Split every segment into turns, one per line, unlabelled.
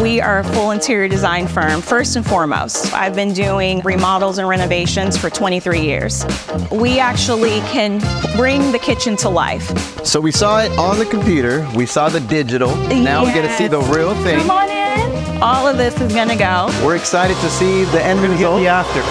We are a full interior design firm, first and foremost. I've been doing remodels and renovations for 23 years. We actually can bring the kitchen to life.
So we saw it on the computer, we saw the digital, now we get to see the real thing.
Come on in. All of this is gonna go.
We're excited to see the end result.
The after.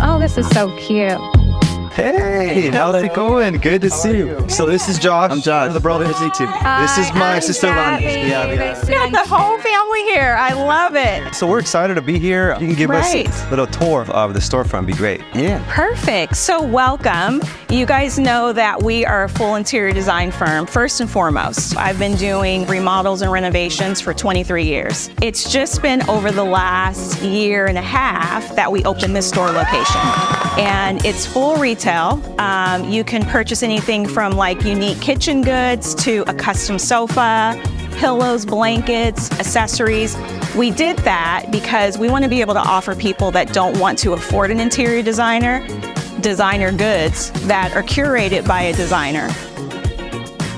Oh, this is so cute.
Hey, how's it going? Good to see you. So this is Josh. I'm Josh. The brother. This is my sister Lana.
We got the whole family here. I love it.
So we're excited to be here. You can give us a little tour of the storefront. Be great.
Yeah.
Perfect. So welcome. You guys know that we are a full interior design firm, first and foremost. I've been doing remodels and renovations for 23 years. It's just been over the last year and a half that we opened this store location. And it's full retail. You can purchase anything from like unique kitchen goods to a custom sofa, pillows, blankets, accessories. We did that because we want to be able to offer people that don't want to afford an interior designer goods that are curated by a designer.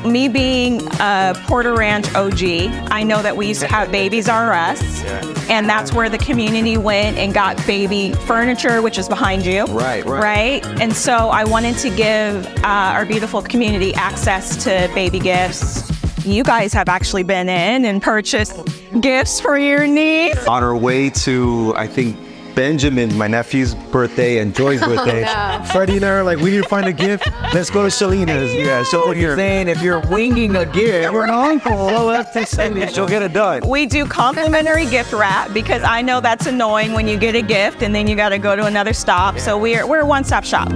Me being a Porter Ranch OG, I know that we used to have Babies R Us, and that's where the community went and got baby furniture, which is behind you. Right? And so I wanted to give our beautiful community access to baby gifts. You guys have actually been in and purchased gifts for your niece.
On our way to, I think, Benjamin, my nephew's birthday, and Joy's birthday. Freddie and I are like, we need to find a gift. Let's go to Shalena's. Yeah, so here.
Saying if you're winging a gift,
We're an uncle. Well, let's she'll get it done.
We do complimentary gift wrap because I know that's annoying when you get a gift and then you got to go to another stop. So we're a one-stop shop.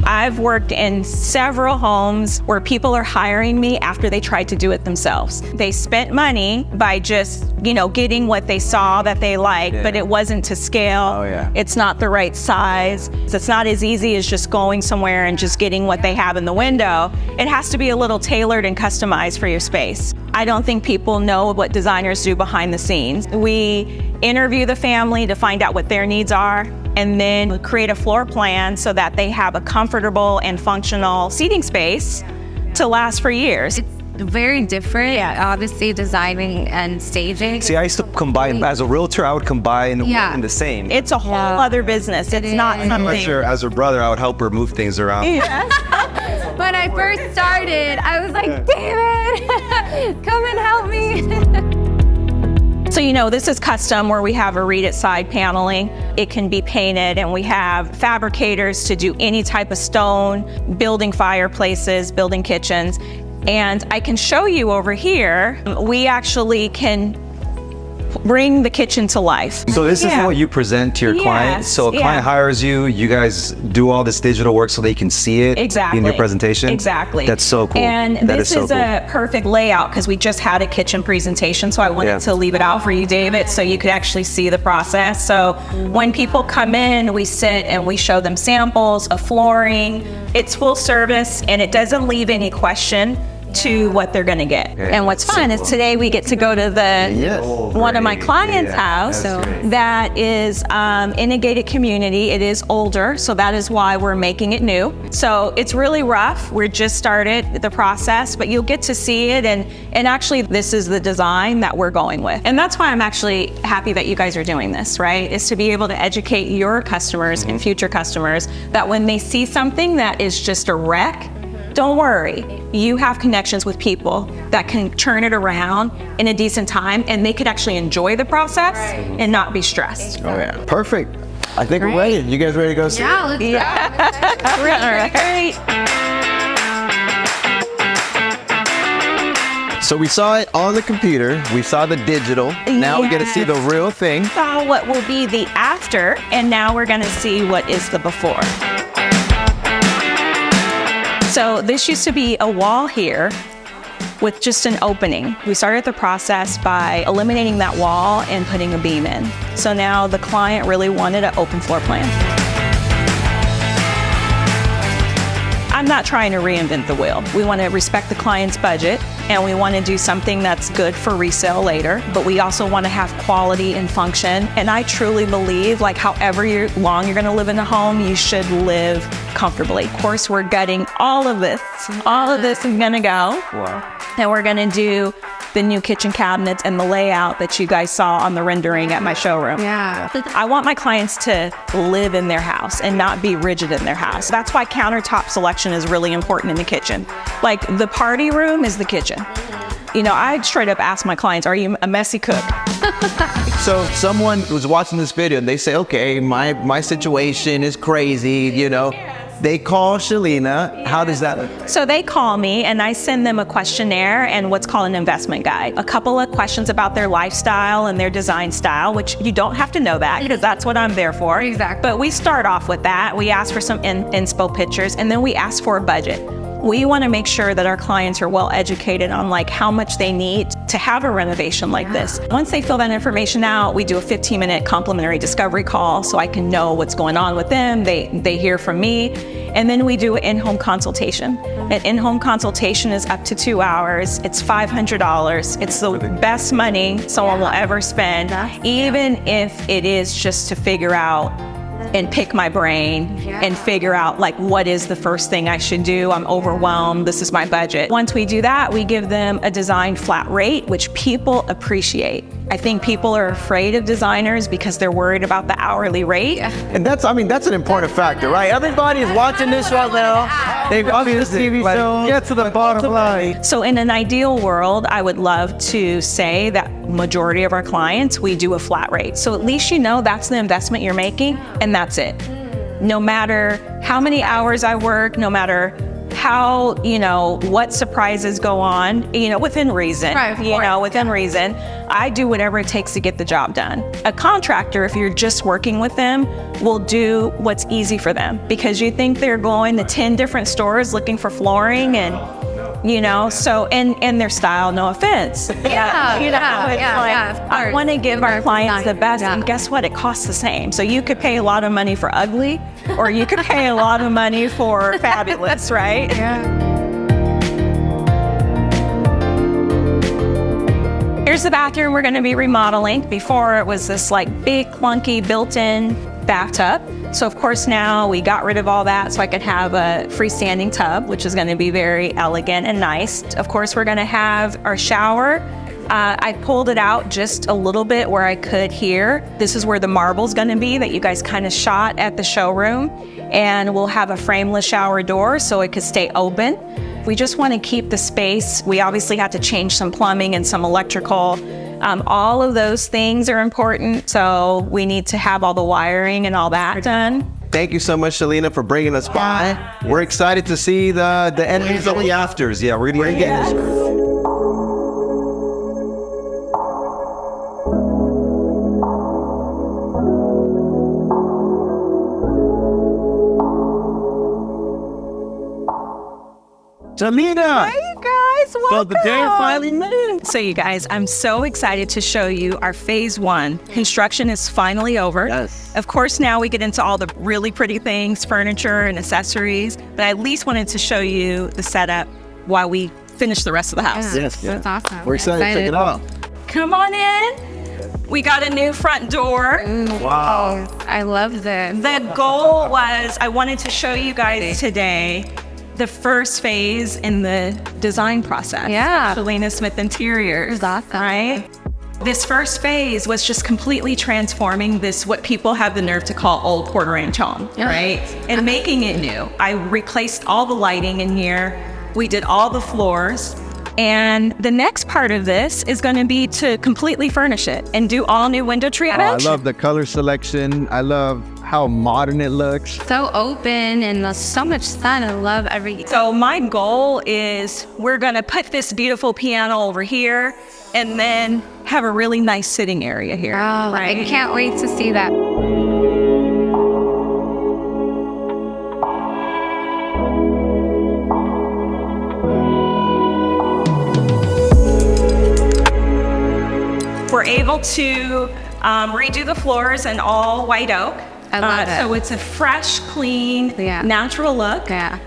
I've worked in several homes where people are hiring me after they tried to do it themselves. They spent money by just, getting what they saw that they liked, but it wasn't to scale. It's not the right size. It's not as easy as just going somewhere and just getting what they have in the window. It has to be a little tailored and customized for your space. I don't think people know what designers do behind the scenes. We interview the family to find out what their needs are, and then create a floor plan so that they have a comfortable and functional seating space to last for years.
It's very different, obviously, designing and staging.
See, I used to combine, as a realtor, I would combine in the same.
It's a whole other business. It's not something.
I'm sure as her brother, I would help her move things around.
When I first started, I was like, David, come and help me.
So, this is custom where we have a reed side paneling. It can be painted, and we have fabricators to do any type of stone, building fireplaces, building kitchens. And I can show you over here, we actually can bring the kitchen to life.
So this is what you present to your client. So a client hires you, you guys do all this digital work so they can see it in your presentation?
Exactly.
That's so cool.
And this is a perfect layout because we just had a kitchen presentation, so I wanted to leave it out for you, David, so you could actually see the process. So when people come in, we sit and we show them samples of flooring. It's full service, and it doesn't leave any question to what they're going to get. And what's fun is today we get to go to one of my clients' house that is in a gated community. It is older, so that is why we're making it new. So it's really rough. We're just started the process, but you'll get to see it, and actually this is the design that we're going with. And that's why I'm actually happy that you guys are doing this, right? Is to be able to educate your customers and future customers that when they see something that is just a wreck, don't worry, you have connections with people that can turn it around in a decent time, and they could actually enjoy the process and not be stressed.
Oh yeah, perfect. I think we're ready. You guys ready to go see?
Yeah, let's go.
Right.
So we saw it on the computer, we saw the digital, now we get to see the real thing.
Saw what will be the after, and now we're gonna see what is the before. So this used to be a wall here with just an opening. We started the process by eliminating that wall and putting a beam in. So now the client really wanted an open floor plan. I'm not trying to reinvent the wheel. We want to respect the client's budget, and we want to do something that's good for resale later, but we also want to have quality and function. And I truly believe, like, however long you're going to live in a home, you should live comfortably. Of course, we're gutting all of this. All of this is going to go.
Wow.
And we're going to do the new kitchen cabinets and the layout that you guys saw on the rendering at my showroom.
Yeah.
I want my clients to live in their house and not be rigid in their house. That's why countertop selection is really important in the kitchen. Like, the party room is the kitchen. You know, I straight up ask my clients, are you a messy cook?
So someone was watching this video and they say, okay, my situation is crazy, you know. They call Shalena. How does that?
So they call me and I send them a questionnaire and what's called an investment guide. A couple of questions about their lifestyle and their design style, which you don't have to know that because that's what I'm there for.
Exactly.
But we start off with that. We ask for some inspo pictures and then we ask for a budget. We want to make sure that our clients are well educated on like how much they need to have a renovation like this. Once they fill that information out, we do a 15-minute complimentary discovery call so I can know what's going on with them. They hear from me. And then we do an in-home consultation. An in-home consultation is up to 2 hours. It's $500. It's the best money someone will ever spend, even if it is just to figure out and pick my brain and figure out like what is the first thing I should do. I'm overwhelmed. This is my budget. Once we do that, we give them a design flat rate, which people appreciate. I think people are afraid of designers because they're worried about the hourly rate.
And that's an important factor, right? Everybody is watching this right now. They've obviously TV shows.
Get to the bottom line.
So in an ideal world, I would love to say that majority of our clients, we do a flat rate. So at least you know that's the investment you're making and that's it. No matter how many hours I work, no matter how, you know, what surprises go on, you know, within reason, within reason, I do whatever it takes to get the job done. A contractor, if you're just working with them, will do what's easy for them because you think they're going to 10 different stores looking for flooring and, you know, so, and their style, no offense. I want to give our clients the best, and guess what? It costs the same. So you could pay a lot of money for ugly, or you could pay a lot of money for fabulous, right? Here's the bathroom we're going to be remodeling. Before it was this like big clunky built-in bathtub. So of course now we got rid of all that so I could have a freestanding tub, which is going to be very elegant and nice. Of course we're going to have our shower. I pulled it out just a little bit where I could here. This is where the marble's going to be that you guys kind of shot at the showroom. And we'll have a frameless shower door so it could stay open. We just want to keep the space. We obviously have to change some plumbing and some electrical. All of those things are important, so we need to have all the wiring and all that done.
Thank you so much, Shalena, for bringing us by. We're excited to see the endings of the afters.
Yeah, we're gonna get this. Shalena!
Hey guys, welcome!
So the day finally made.
So you guys, I'm so excited to show you our phase 1. Construction is finally over.
Yes.
Of course, now we get into all the really pretty things, furniture and accessories, but I at least wanted to show you the setup while we finish the rest of the house.
Yes.
That's awesome.
We're excited to check it out.
Come on in. We got a new front door.
Wow.
I love this.
The goal was I wanted to show you guys today the first phase in the design process.
Yeah.
Shalena Smith Interiors.
That's awesome.
Right? This first phase was just completely transforming this, what people have the nerve to call old Port Ranch home, right? And making it new. I replaced all the lighting in here. We did all the floors. And the next part of this is going to be to completely furnish it and do all new window treatment.
I love the color selection. I love how modern it looks.
So open and there's so much sun. I love everything.
So my goal is we're going to put this beautiful piano over here and then have a really nice sitting area here.
Oh,
right?
I can't wait to see that.
We're able to redo the floors in all white oak.
I love it.
So it's a fresh, clean, natural look.
Yeah.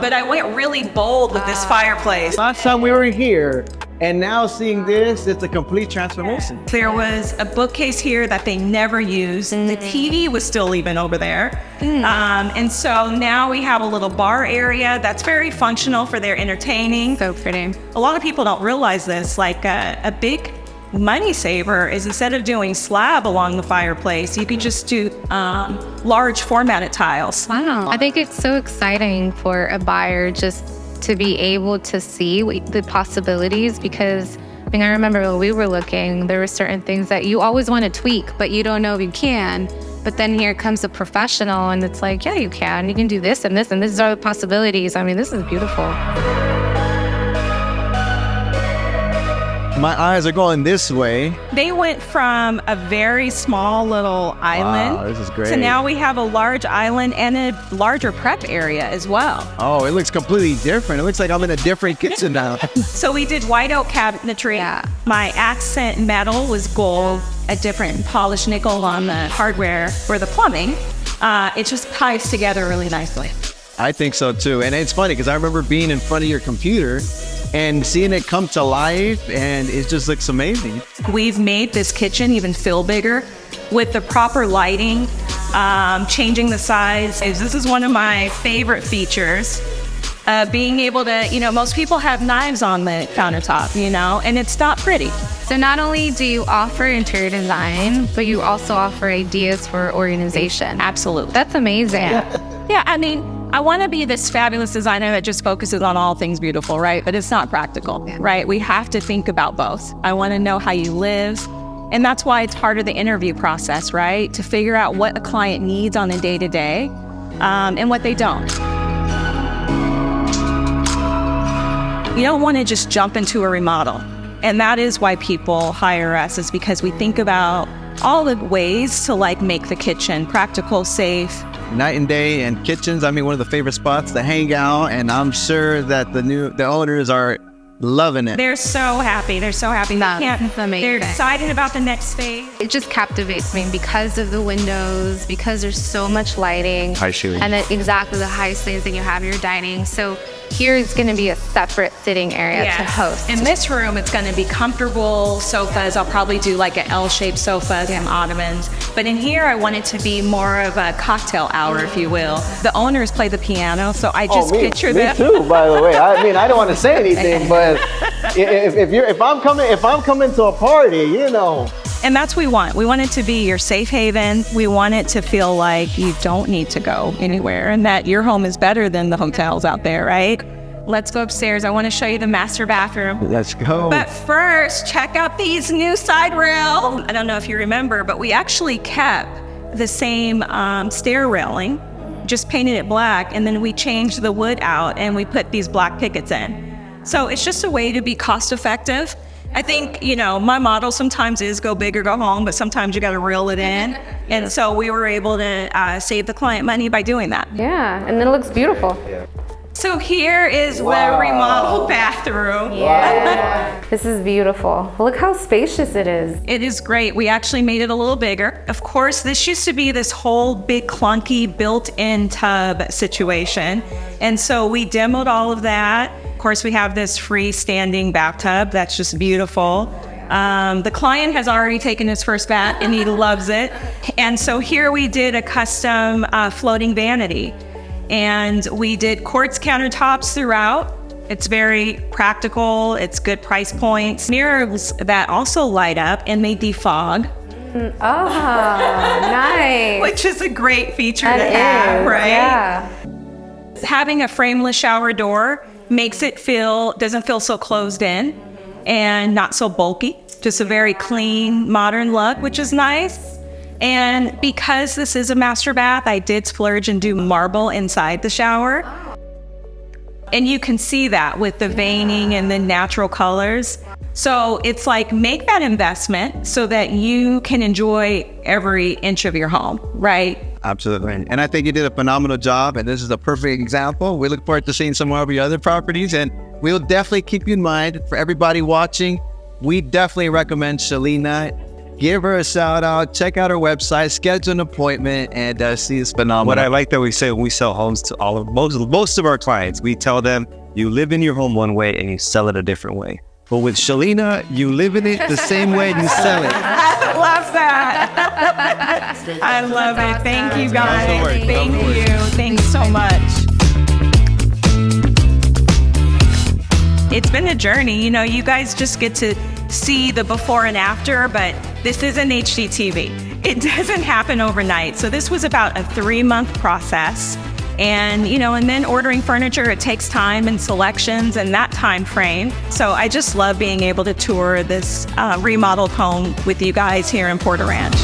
But I went really bold with this fireplace.
Last time we were here, and now seeing this, it's a complete transformation.
There was a bookcase here that they never used. The TV was still even over there. And so now we have a little bar area that's very functional for their entertaining.
So pretty.
A lot of people don't realize this, like a big money saver is instead of doing slab along the fireplace, you can just do large formatted tiles.
Wow. I think it's so exciting for a buyer just to be able to see the possibilities, because I remember when we were looking, there were certain things that you always want to tweak, but you don't know if you can. But then here comes a professional and it's like, yeah, you can do this and this, and these are the possibilities. I mean, this is beautiful.
My eyes are going this way.
They went from a very small little island
Wow, this is great.
to now we have a large island and a larger prep area as well.
Oh, it looks completely different. It looks like I'm in a different kitchen now.
So we did white oak cabinetry.
Yeah.
My accent metal was gold, a different polished nickel on the hardware for the plumbing. It just ties together really nicely.
I think so too. And it's funny because I remember being in front of your computer and seeing it come to life, and it just looks amazing.
We've made this kitchen even feel bigger with the proper lighting, changing the size. This is one of my favorite features. Being able to, most people have knives on the countertop, and it's not pretty.
So not only do you offer interior design, but you also offer ideas for organization.
Absolutely.
That's amazing.
Yeah, I want to be this fabulous designer that just focuses on all things beautiful, right? But it's not practical, right? We have to think about both. I want to know how you live. And that's why it's part of the interview process, right? To figure out what a client needs on a day-to-day and what they don't. You don't want to just jump into a remodel. And that is why people hire us, is because we think about all the ways to make the kitchen practical, safe.
Night and day, and kitchens, one of the favorite spots to hang out, and I'm sure that the owners are loving it.
They're so happy.
That's amazing.
They're excited about the next phase.
It just captivates me because of the windows, because there's so much lighting.
High ceiling.
And then exactly the high ceilings, and you have your dining. So here is going to be a separate sitting area to host.
In this room, it's going to be comfortable sofas. I'll probably do an L-shaped sofa, some ottomans. But in here, I want it to be more of a cocktail hour, if you will. The owners play the piano, so I just picture them.
Me too, by the way. I don't want to say anything, but if I'm coming to a party,
And that's what we want. We want it to be your safe haven. We want it to feel like you don't need to go anywhere and that your home is better than the hotels out there, right? Let's go upstairs. I want to show you the master bathroom.
Let's go.
But first, check out these new side rails. I don't know if you remember, but we actually kept the same stair railing, just painted it black, and then we changed the wood out and we put these black pickets in. So it's just a way to be cost effective. I think, my model sometimes is go big or go home, but sometimes you got to reel it in. And so we were able to save the client money by doing that.
Yeah, and it looks beautiful.
So here is the remodeled bathroom.
Yeah. This is beautiful. Look how spacious it is.
It is great. We actually made it a little bigger. Of course, this used to be this whole big clunky built-in tub situation. And so we demoed all of that. Of course, we have this freestanding bathtub that's just beautiful. The client has already taken his first bath and he loves it. And so here we did a custom floating vanity. And we did quartz countertops throughout. It's very practical. It's good price points. Mirrors that also light up and they defog.
Oh, nice.
Which is a great feature to have, right?
Yeah.
Having a frameless shower door makes it doesn't feel so closed in and not so bulky. Just a very clean, modern look, which is nice. And because this is a master bath, I did splurge and do marble inside the shower. And you can see that with the veining and the natural colors. So it's make that investment so that you can enjoy every inch of your home, right?
Absolutely. And I think you did a phenomenal job. And this is a perfect example. We look forward to seeing some more of your other properties. And we'll definitely keep you in mind. For everybody watching, we definitely recommend Shalena give her a shout out, check out her website, schedule an appointment, and she is phenomenal.
What I like that we say when we sell homes to most of our clients, we tell them you live in your home one way and you sell it a different way. But with Shalena, you live in it the same way and you sell it.
I love that. I love it. Thank you guys. Thank you. Thanks so much. It's been a journey. You know, you guys just get to see the before and after, but this isn't HGTV. It doesn't happen overnight. So this was about a 3-month process. And, you know, and then ordering furniture, it takes time and selections and that time frame. So I just love being able to tour this remodeled home with you guys here in Porter Ranch.